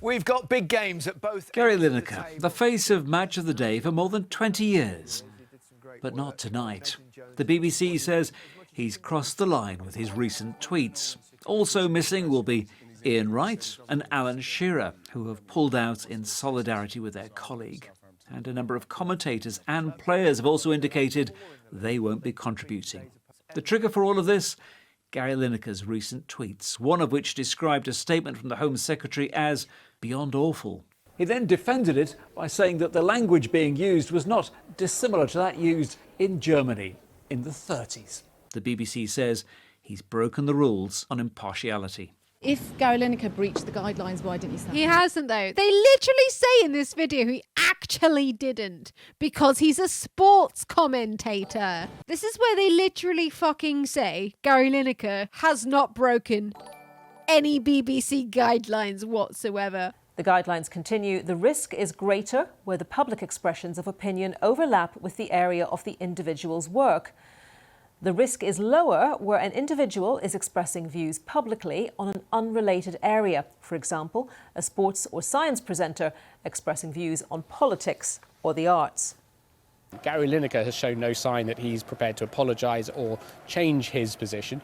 We've got big games at both. Gary Lineker, the face of Match of the Day for more than 20 years. But not tonight. The BBC says he's crossed the line with his recent tweets. Also missing will be Ian Wright and Alan Shearer, who have pulled out in solidarity with their colleague. And a number of commentators and players have also indicated they won't be contributing. The trigger for all of this? Gary Lineker's recent tweets, one of which described a statement from the Home Secretary as beyond awful. He then defended it by saying that the language being used was not dissimilar to that used in Germany in the 30s. The BBC says he's broken the rules on impartiality. If Gary Lineker breached the guidelines, why didn't he stand? He hasn't, though. They literally say in this video he actually didn't, because he's a sports commentator. This is where they literally fucking say Gary Lineker has not broken any BBC guidelines whatsoever. The guidelines continue. The risk is greater where the public expressions of opinion overlap with the area of the individual's work. The risk is lower where an individual is expressing views publicly on an unrelated area. For example, a sports or science presenter expressing views on politics or the arts. Gary Lineker has shown no sign that he's prepared to apologise or change his position.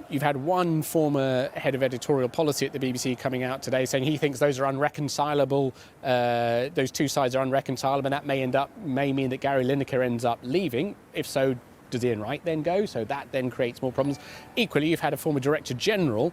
You've had one former head of editorial policy at the BBC coming out today saying he thinks those are unreconcilable, those two sides are unreconcilable, and that may mean that Gary Lineker ends up leaving. If so, does Ian Wright then go? So that then creates more problems. Equally, you've had a former Director General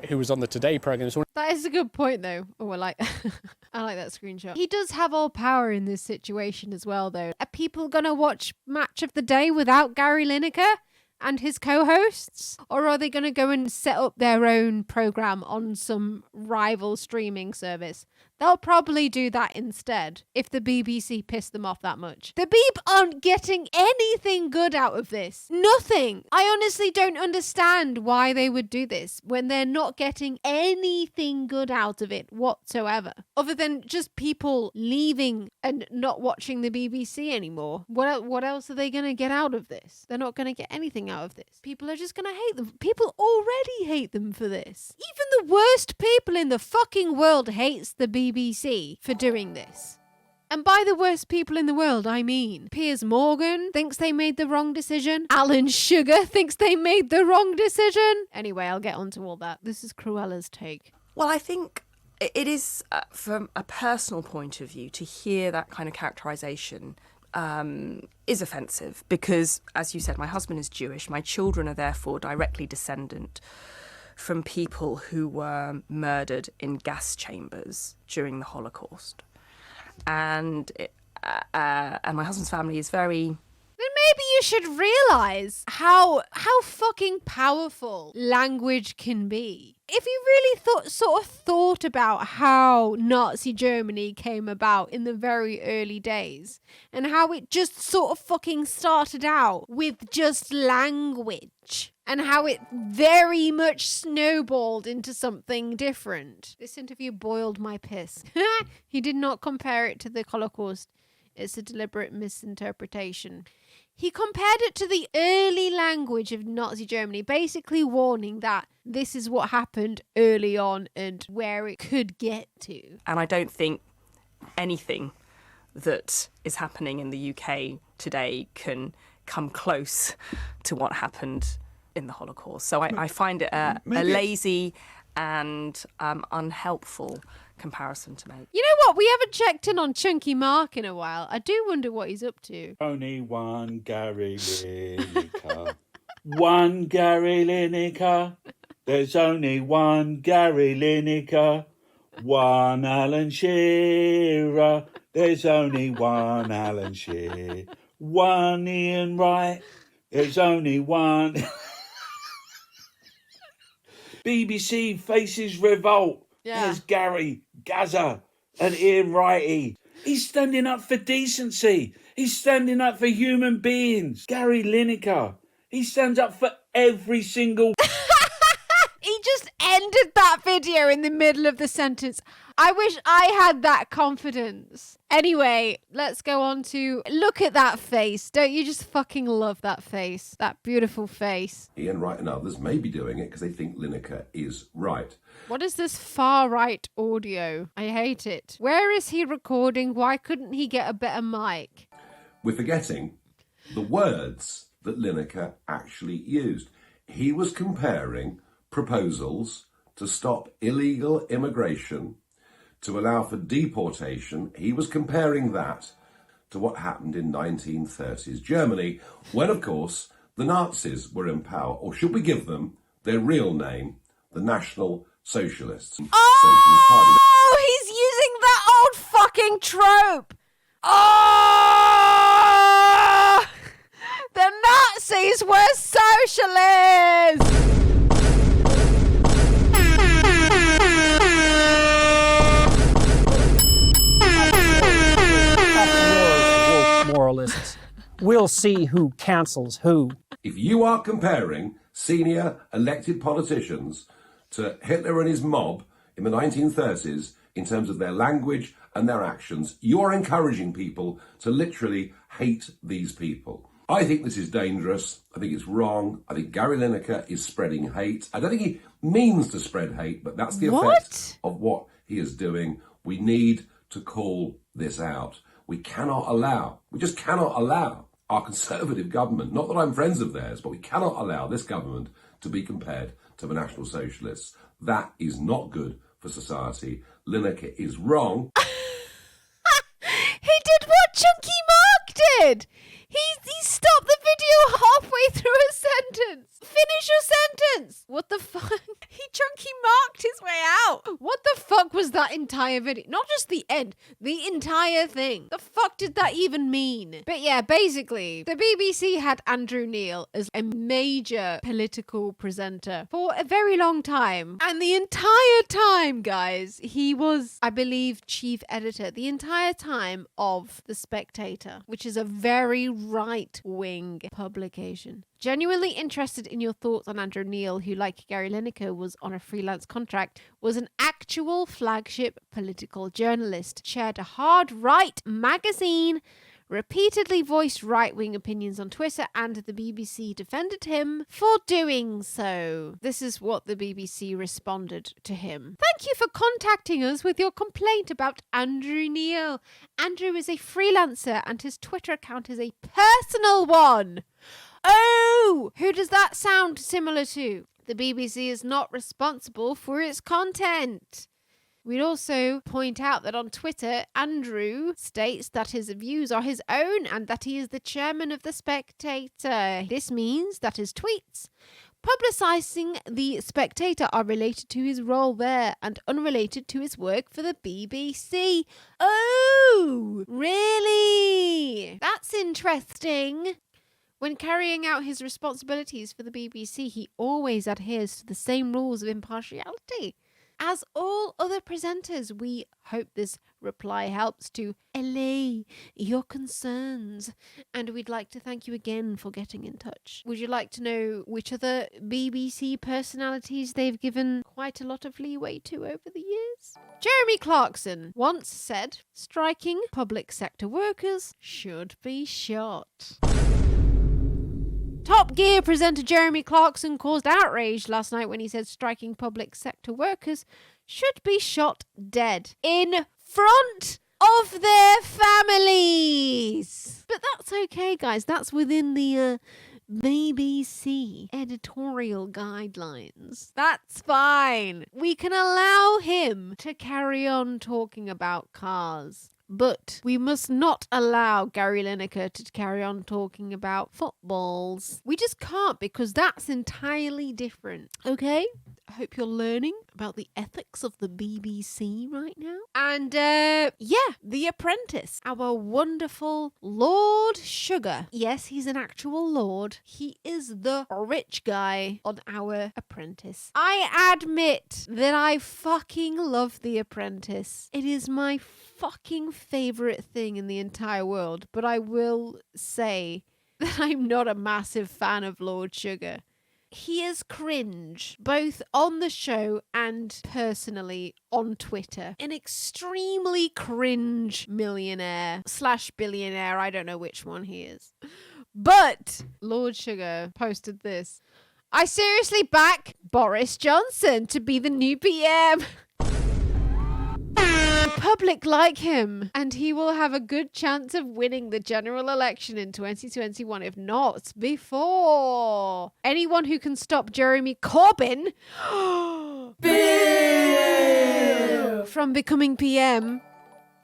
who was on the Today programme this morning. That is a good point, though. Oh, I like that screenshot. He does have all power in this situation as well, though. Are people going to watch Match of the Day without Gary Lineker and his co-hosts? Or are they going to go and set up their own programme on some rival streaming service? They'll probably do that instead if the BBC piss them off that much. The Beeb aren't getting anything good out of this. Nothing. I honestly don't understand why they would do this when they're not getting anything good out of it whatsoever. Other than just people leaving and not watching the BBC anymore. What else are they going to get out of this? They're not going to get anything out of this. People are just going to hate them. People already hate them for this. Even the worst people in the fucking world hates the BBC for doing this. And by the worst people in the world, I mean Piers Morgan thinks they made the wrong decision. Alan Sugar thinks they made the wrong decision. Anyway, I'll get onto all that. This is Cruella's take. Well, I think it is, from a personal point of view, to hear that kind of characterisation is offensive because, as you said, my husband is Jewish. My children are therefore directly descendant from people who were murdered in gas chambers during the Holocaust. And my husband's family is very... Then maybe you should realise how fucking powerful language can be. If you really thought about how Nazi Germany came about in the very early days and how it just sort of fucking started out with just language and how it very much snowballed into something different. This interview boiled my piss. He did not compare it to the Holocaust. It's a deliberate misinterpretation. He compared it to the early language of Nazi Germany, basically warning that this is what happened early on and where it could get to. And I don't think anything that is happening in the UK today can come close to what happened in the Holocaust. So I find it a lazy and unhelpful comparison to make. You know what? We haven't checked in on Chunky Mark in a while. I do wonder what he's up to. Only one Gary Lineker. One Gary Lineker. There's only one Gary Lineker. One Alan Shearer. There's only one Alan Shearer. One Ian Wright. There's only one. BBC faces revolt. Yeah. There's Gary, Gaza and Ian Wrighty. He's standing up for decency. He's standing up for human beings. Gary Lineker. He stands up for every single... He just ended that video in the middle of the sentence. I wish I had that confidence. Anyway, let's go on to look at that face. Don't you just fucking love that face? That beautiful face. Ian Wright and others may be doing it because they think Lineker is right. What is this far right audio? I hate it. Where is he recording? Why couldn't he get a better mic? We're forgetting the words that Lineker actually used. He was comparing proposals to stop illegal immigration, to allow for deportation. He was comparing that to what happened in 1930s Germany, when, of course, the Nazis were in power. Or should we give them their real name, the National Socialists? Socialist Party. Oh, he's using that old fucking trope. Oh, the Nazis were socialists. Moralists. We'll see who cancels who. If you are comparing senior elected politicians to Hitler and his mob in the 1930s in terms of their language and their actions, you're encouraging people to literally hate these people. I think this is dangerous. I think it's wrong. I think Gary Lineker is spreading hate. I don't think he means to spread hate, but that's the effect of what he is doing. We need to call this out. We just cannot allow our Conservative government, not that I'm friends of theirs, but we cannot allow this government to be compared to the National Socialists. That is not good for society. Lineker is wrong. He did what Chunky Mark did. He stopped the video halfway through a sentence. Finish your sentence. What the fuck? He Chunky Marked his way out. What the fuck was that entire video? Not just the end, the entire thing. The fuck did that even mean? But yeah, basically, the BBC had Andrew Neil as a major political presenter for a very long time. And the entire time, guys, he was, I believe, chief editor the entire time of The Spectator, which is a very right-wing publication. Genuinely interested in your thoughts on Andrew Neil, who, like Gary Lineker, was on a freelance contract, was an actual flagship political journalist, shared a hard right magazine, repeatedly voiced right-wing opinions on Twitter, and the BBC defended him for doing so. This is what the BBC responded to him. Thank you for contacting us with your complaint about Andrew Neil. Andrew is a freelancer and his Twitter account is a personal one. Oh, who does that sound similar to? The BBC is not responsible for its content. We'd also point out that on Twitter, Andrew states that his views are his own and that he is the chairman of The Spectator. This means that his tweets publicising The Spectator are related to his role there and unrelated to his work for the BBC. Oh, really? That's interesting. When carrying out his responsibilities for the BBC, he always adheres to the same rules of impartiality. As all other presenters, we hope this reply helps to allay your concerns. And we'd like to thank you again for getting in touch. Would you like to know which other BBC personalities they've given quite a lot of leeway to over the years? Jeremy Clarkson once said, striking public sector workers should be shot. Top Gear presenter Jeremy Clarkson caused outrage last night when he said striking public sector workers should be shot dead in front of their families. But that's okay, guys. That's within the BBC editorial guidelines. That's fine. We can allow him to carry on talking about cars. But we must not allow Gary Lineker to carry on talking about footballs. We just can't, because that's entirely different. Okay? I hope you're learning about the ethics of the BBC right now. And yeah, The Apprentice. Our wonderful Lord Sugar. Yes, he's an actual lord. He is the rich guy on Our Apprentice. I admit that I fucking love The Apprentice. It is my fucking favourite thing in the entire world. But I will say that I'm not a massive fan of Lord Sugar. He is cringe, both on the show and personally on Twitter. An extremely cringe millionaire / billionaire. I don't know which one he is. But Lord Sugar posted this. I seriously back Boris Johnson to be the new PM. The public like him, and he will have a good chance of winning the general election in 2021, if not before. Anyone who can stop Jeremy Corbyn from becoming PM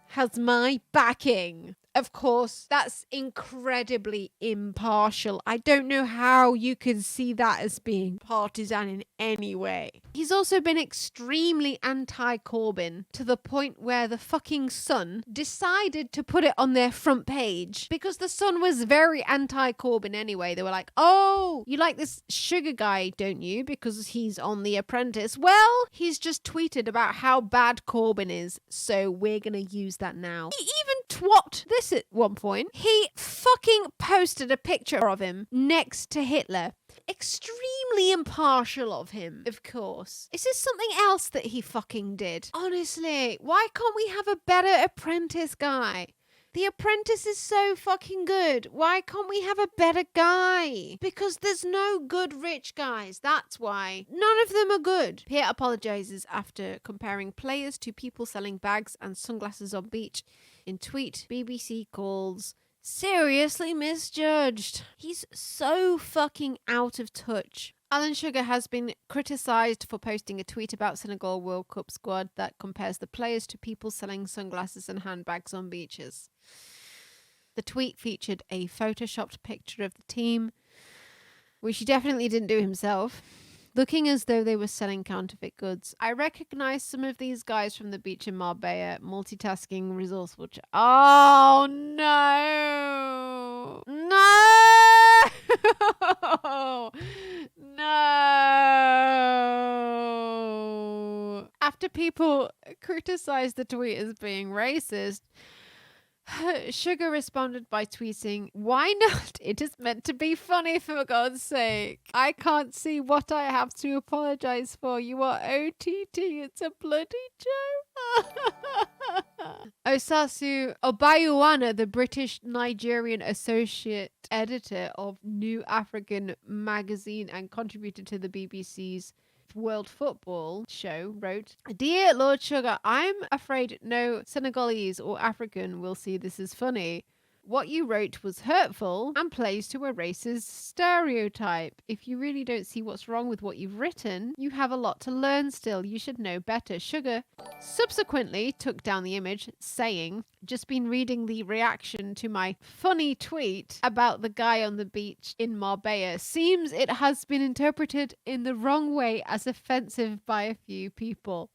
has my backing. Of course, that's incredibly impartial. I don't know how you could see that as being partisan in any way. He's also been extremely anti-Corbyn to the point where the fucking Sun decided to put it on their front page because the Sun was very anti-Corbyn anyway. They were like, oh, you like this Sugar guy, don't you? Because he's on The Apprentice. Well, he's just tweeted about how bad Corbyn is, so we're gonna use that now. He even twat this at one point. He fucking posted a picture of him next to Hitler. Extremely impartial of him, of course. Is this something else that he fucking did? Honestly, why can't we have a better Apprentice guy? The Apprentice is so fucking good. Why can't we have a better guy? Because there's no good rich guys. That's why. None of them are good. Pierre apologizes after comparing players to people selling bags and sunglasses on beach. In tweet, BBC calls seriously misjudged. He's so fucking out of touch. Alan Sugar has been criticised for posting a tweet about Senegal World Cup squad that compares the players to people selling sunglasses and handbags on beaches. The tweet featured a photoshopped picture of the team, which he definitely didn't do himself, looking as though they were selling counterfeit goods. I recognise some of these guys from the beach in Marbella, multitasking, resourceful. Oh no! No! No! After people criticised the tweet as being racist, Sugar responded by tweeting, "Why not? It is meant to be funny, for God's sake. I can't see what I have to apologise for. You are OTT. It's a bloody joke." Osasu Obayuwana, the British Nigerian associate editor of New African magazine and contributor to the BBC's World Football show, wrote, "Dear Lord Sugar, I'm afraid no Senegalese or African will see this as funny. What you wrote was hurtful and plays to a racist stereotype. If you really don't see what's wrong with what you've written, you have a lot to learn still. You should know better." Sugar subsequently took down the image, saying, "Just been reading the reaction to my funny tweet about the guy on the beach in Marbella. Seems it has been interpreted in the wrong way as offensive by a few people."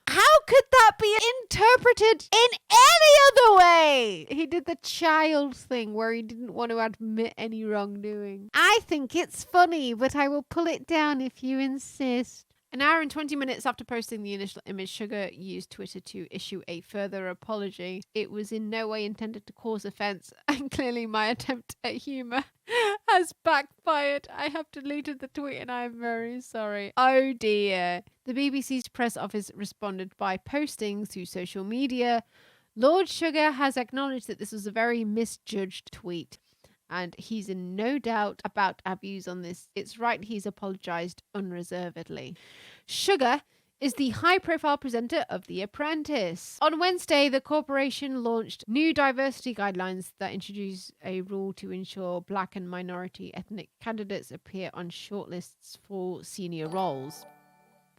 How could that be interpreted in any other way? He did the child thing where he didn't want to admit any wrongdoing. I think it's funny, but I will pull it down if you insist. An hour and 20 minutes after posting the initial image, Sugar used Twitter to issue a further apology. It was in no way intended to cause offence, and clearly my attempt at humour has backfired. I have deleted the tweet and I am very sorry. Oh dear. The BBC's press office responded by posting through social media, "Lord Sugar has acknowledged that this was a very misjudged tweet, and he's in no doubt about our views on this. It's right he's apologised unreservedly." Sugar is the high-profile presenter of The Apprentice. On Wednesday, the corporation launched new diversity guidelines that introduce a rule to ensure black and minority ethnic candidates appear on shortlists for senior roles.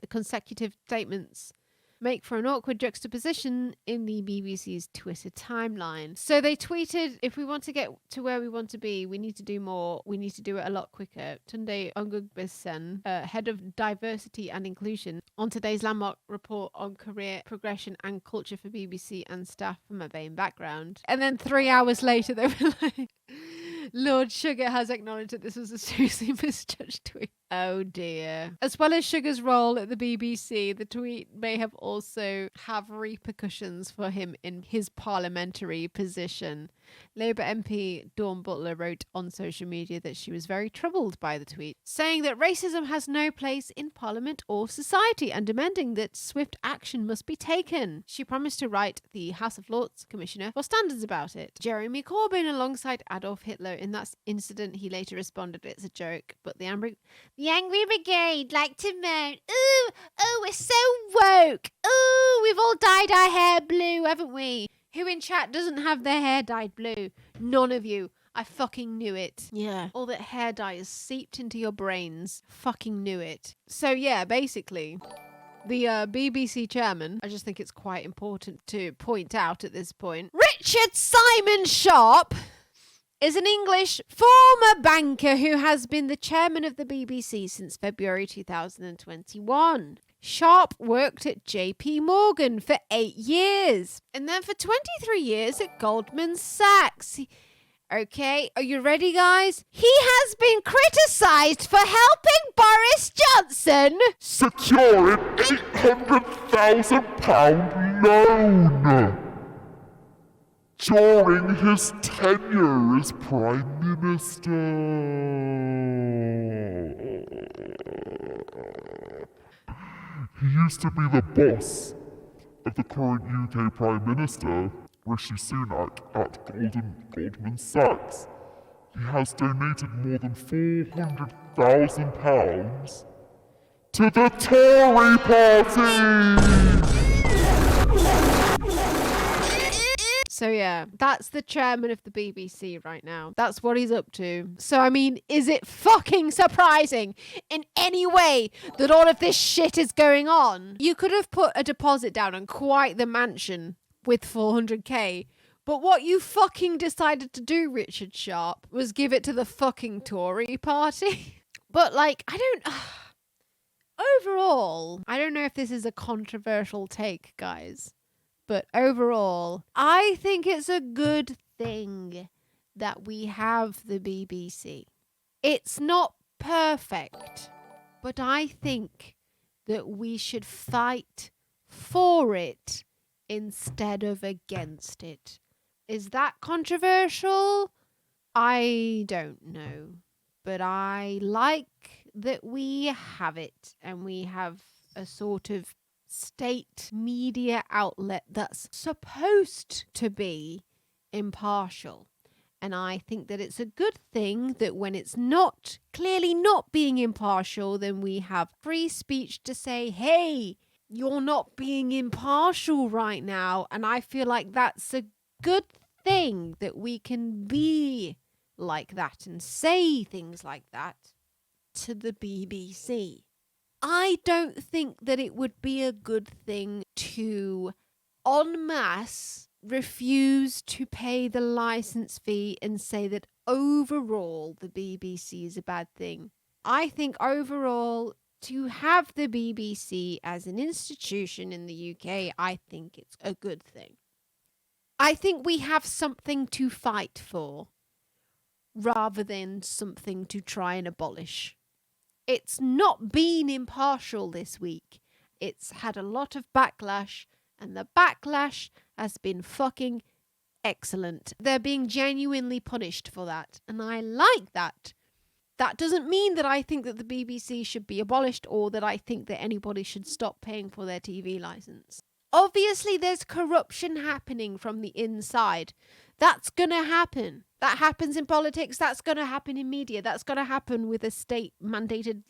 The consecutive statements make for an awkward juxtaposition in the BBC's Twitter timeline. So they tweeted, "If we want to get to where we want to be, we need to do more. We need to do it a lot quicker." Tunde Ongugbesen, head of diversity and inclusion, on today's landmark report on career progression and culture for BBC and staff from a BAME background. And then 3 hours later, they were like, "Lord Sugar has acknowledged that this was a seriously misjudged tweet." Oh dear. As well as Sugar's role at the BBC, the tweet may have also have repercussions for him in his parliamentary position. Labour MP Dawn Butler wrote on social media that she was very troubled by the tweet, saying that racism has no place in Parliament or society and demanding that swift action must be taken. She promised to write the House of Lords Commissioner for standards about it. Jeremy Corbyn alongside Adolf Hitler. In that incident, he later responded, "It's a joke," but the Angry Brigade like to moan, "Ooh, we're so woke. Ooh, we've all dyed our hair blue, haven't we?" Who in chat doesn't have their hair dyed blue? None of you. I fucking knew it. Yeah. All that hair dye is seeped into your brains. Fucking knew it. So yeah, basically, the BBC chairman, I just think it's quite important to point out at this point, Richard Simon Sharp is an English former banker who has been the chairman of the BBC since February 2021. Sharp worked at JP Morgan for 8 years and then for 23 years at Goldman Sachs. Okay, are you ready, guys? He has been criticised for helping Boris Johnson secure an £800,000 loan during his tenure as Prime Minister. He used to be the boss of the current UK Prime Minister, Rishi Sunak, at Goldman Sachs. He has donated more than £400,000 to the Tory party! So yeah, that's the chairman of the BBC right now. That's what he's up to. So I mean, is it fucking surprising in any way that all of this shit is going on? You could have put a deposit down on quite the mansion with 400k. But what you fucking decided to do, Richard Sharp, was give it to the fucking Tory party. But like, overall, I don't know if this is a controversial take, guys. But overall, I think it's a good thing that we have the BBC. It's not perfect, but I think that we should fight for it instead of against it. Is that controversial? I don't know. But I like that we have it and we have a sort of state media outlet that's supposed to be impartial. And I think that it's a good thing that when it's not, clearly not being impartial, then we have free speech to say, hey, you're not being impartial right now. And I feel like that's a good thing that we can be like that and say things like that to the BBC. I don't think that it would be a good thing to en masse refuse to pay the license fee and say that overall the BBC is a bad thing. I think overall to have the BBC as an institution in the UK, I think it's a good thing. I think we have something to fight for rather than something to try and abolish. It's not been impartial this week. It's had a lot of backlash, and the backlash has been fucking excellent. They're being genuinely punished for that, and I like that. That doesn't mean that I think that the BBC should be abolished or that I think that anybody should stop paying for their TV license. Obviously, there's corruption happening from the inside. That's going to happen. That happens in politics. That's going to happen in media. That's going to happen with a state-mandated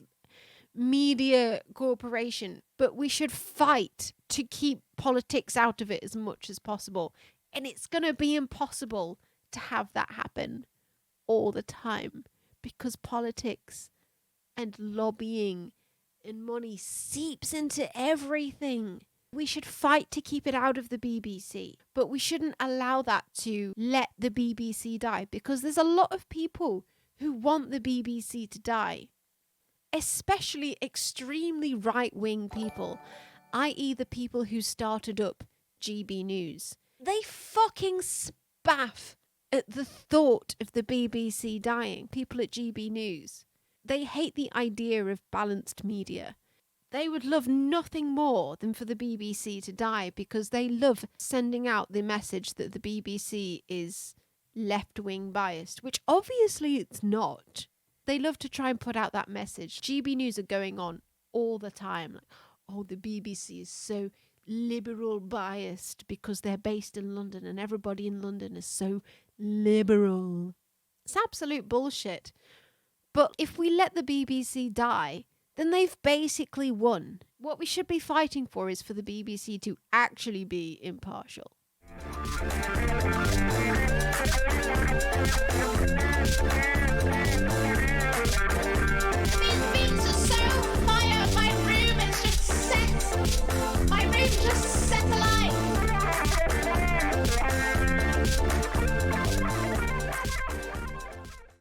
media corporation. But we should fight to keep politics out of it as much as possible. And it's going to be impossible to have that happen all the time because politics and lobbying and money seeps into everything. We should fight to keep it out of the BBC, but we shouldn't allow that to let the BBC die because there's a lot of people who want the BBC to die, especially extremely right-wing people, i.e. the people who started up GB News. They fucking spaff at the thought of the BBC dying, people at GB News. They hate the idea of balanced media. They would love nothing more than for the BBC to die, because they love sending out the message that the BBC is left-wing biased, which obviously it's not. They love to try and put out that message. GB News are going on all the time, like, oh, the BBC is so liberal biased because they're based in London and everybody in London is so liberal. It's absolute bullshit. But if we let the BBC die, then they've basically won. What we should be fighting for is for the BBC to actually be impartial.